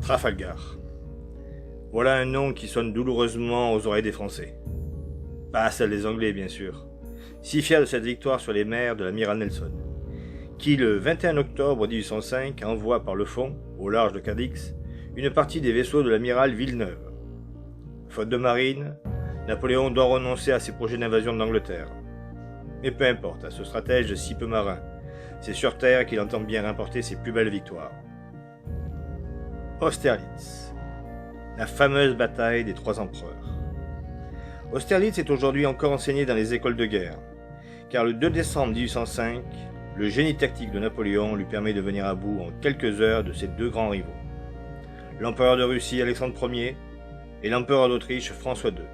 Trafalgar. Voilà un nom qui sonne douloureusement aux oreilles des Français. Pas celles des Anglais, bien sûr, si fiers de cette victoire sur les mers de l'amiral Nelson, qui, le 21 octobre 1805, envoie par le fond, au large de Cadix, une partie des vaisseaux de l'amiral Villeneuve. Faute de marine, Napoléon doit renoncer à ses projets d'invasion d'Angleterre. Mais peu importe, à ce stratège si peu marin, c'est sur terre qu'il entend bien remporter ses plus belles victoires. Austerlitz, la fameuse bataille des 3 empereurs. Austerlitz est aujourd'hui encore enseigné dans les écoles de guerre, car le 2 décembre 1805, le génie tactique de Napoléon lui permet de venir à bout en quelques heures de ses 2 grands rivaux, l'empereur de Russie Alexandre Ier et l'empereur d'Autriche François II.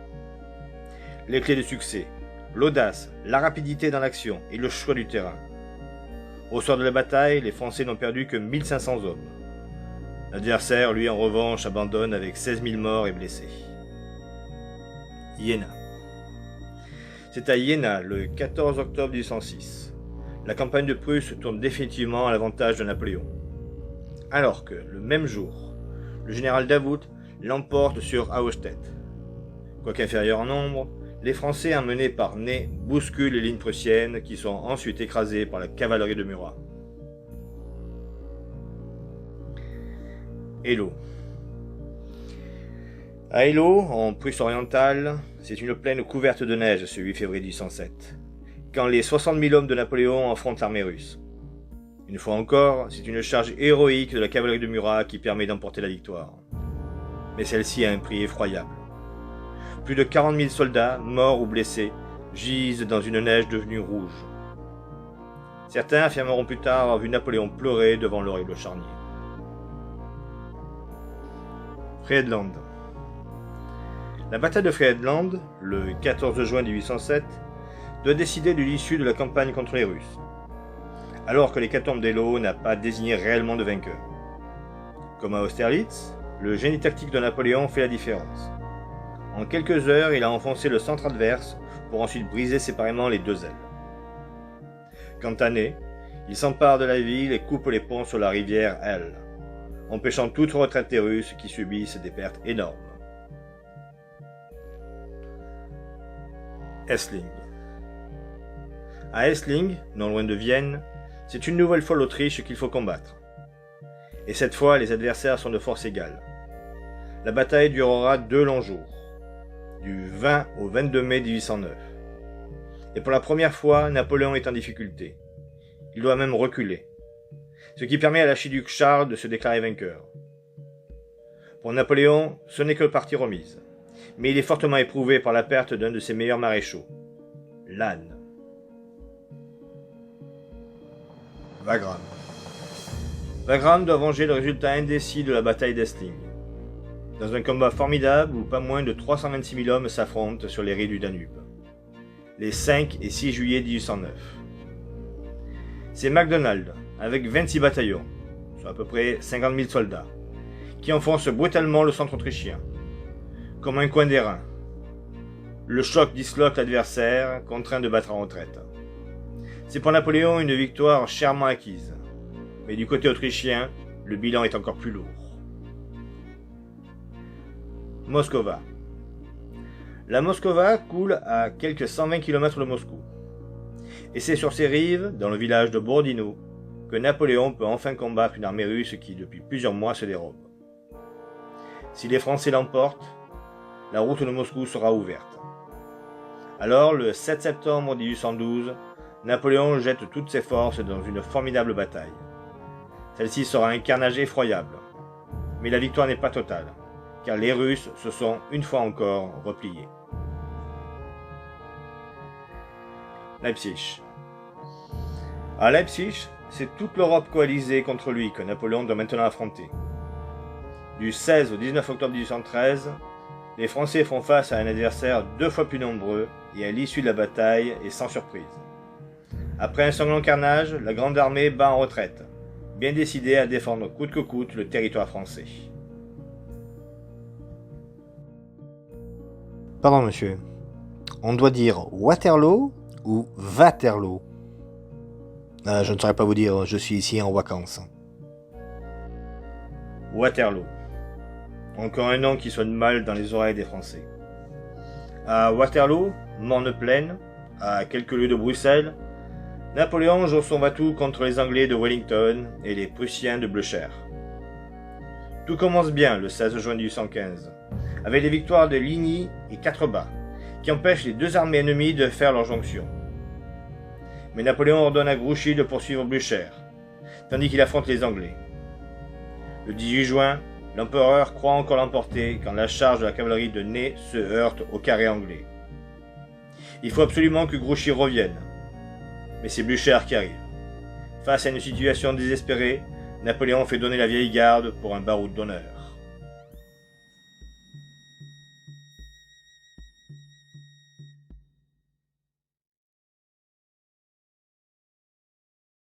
Les clés de succès, l'audace, la rapidité dans l'action et le choix du terrain. Au soir de la bataille, les Français n'ont perdu que 1500 hommes. L'adversaire, lui, en revanche, abandonne avec 16 000 morts et blessés. Iéna. C'est à Iéna, le 14 octobre 1806. La campagne de Prusse tourne définitivement à l'avantage de Napoléon. Alors que, le même jour, le général Davout l'emporte sur Auerstedt. Quoique inférieur en nombre, les Français emmenés par Ney bousculent les lignes prussiennes qui sont ensuite écrasées par la cavalerie de Murat. Eylau. À Eylau, en Prusse orientale, c'est une plaine couverte de neige ce 8 février 1807, quand les 60 000 hommes de Napoléon affrontent l'armée russe. Une fois encore, c'est une charge héroïque de la cavalerie de Murat qui permet d'emporter la victoire. Mais celle-ci a un prix effroyable. Plus de 40 000 soldats, morts ou blessés, gisent dans une neige devenue rouge. Certains affirmeront plus tard avoir vu Napoléon pleurer devant l'horrible charnier. Friedland. La bataille de Friedland, le 14 juin 1807, doit décider de l'issue de la campagne contre les Russes, alors que l'hécatombe d'Eylau n'a pas désigné réellement de vainqueur. Comme à Austerlitz, le génie tactique de Napoléon fait la différence. En quelques heures, il a enfoncé le centre adverse pour ensuite briser séparément les 2 ailes. Quant à Ney, il s'empare de la ville et coupe les ponts sur la rivière Elle, empêchant toute retraite des Russes qui subissent des pertes énormes. Essling. À Essling, non loin de Vienne, c'est une nouvelle fois l'Autriche qu'il faut combattre. Et cette fois, les adversaires sont de force égale. La bataille durera 2 longs jours, du 20 au 22 mai 1809. Et pour la première fois, Napoléon est en difficulté. Il doit même reculer, ce qui permet à l'archiduc Charles de se déclarer vainqueur. Pour Napoléon, ce n'est que partie remise, mais il est fortement éprouvé par la perte d'un de ses meilleurs maréchaux, Lannes. Wagram. Wagram doit venger le résultat indécis de la bataille d'Essling, dans un combat formidable où pas moins de 326 000 hommes s'affrontent sur les rives du Danube, les 5 et 6 juillet 1809. C'est MacDonald, avec 26 bataillons, soit à peu près 50 000 soldats, qui enfonce brutalement le centre autrichien, comme un coin d'airain. Le choc disloque l'adversaire, contraint de battre en retraite. C'est pour Napoléon une victoire chèrement acquise, mais du côté autrichien, le bilan est encore plus lourd. Moskova. La Moskova coule à quelques 120 km de Moscou. Et c'est sur ses rives, dans le village de Borodino, que Napoléon peut enfin combattre une armée russe qui, depuis plusieurs mois, se dérobe. Si les Français l'emportent, la route de Moscou sera ouverte. Alors, le 7 septembre 1812, Napoléon jette toutes ses forces dans une formidable bataille. Celle-ci sera un carnage effroyable. Mais la victoire n'est pas totale, car les Russes se sont une fois encore repliés. Leipzig. À Leipzig, c'est toute l'Europe coalisée contre lui que Napoléon doit maintenant affronter. Du 16 au 19 octobre 1813, les Français font face à un adversaire 2 fois plus nombreux et à l'issue de la bataille est sans surprise. Après un sanglant carnage, la grande armée bat en retraite, bien décidée à défendre coûte que coûte le territoire français. Pardon monsieur, on doit dire Waterloo ou Waterloo? Je ne saurais pas vous dire, je suis ici en vacances. Waterloo. Encore un nom qui sonne mal dans les oreilles des Français. À Waterloo, morne pleine, à quelques lieues de Bruxelles, Napoléon joue son va-tout contre les Anglais de Wellington et les Prussiens de Blücher. Tout commence bien le 16 juin 1815, avec les victoires de Ligny et Quatre-Bas, qui empêchent les deux armées ennemies de faire leur jonction. Mais Napoléon ordonne à Grouchy de poursuivre Blücher, tandis qu'il affronte les Anglais. Le 18 juin, l'empereur croit encore l'emporter quand la charge de la cavalerie de Ney se heurte au carré anglais. Il faut absolument que Grouchy revienne, mais c'est Blücher qui arrive. Face à une situation désespérée, Napoléon fait donner la vieille garde pour un baroud d'honneur.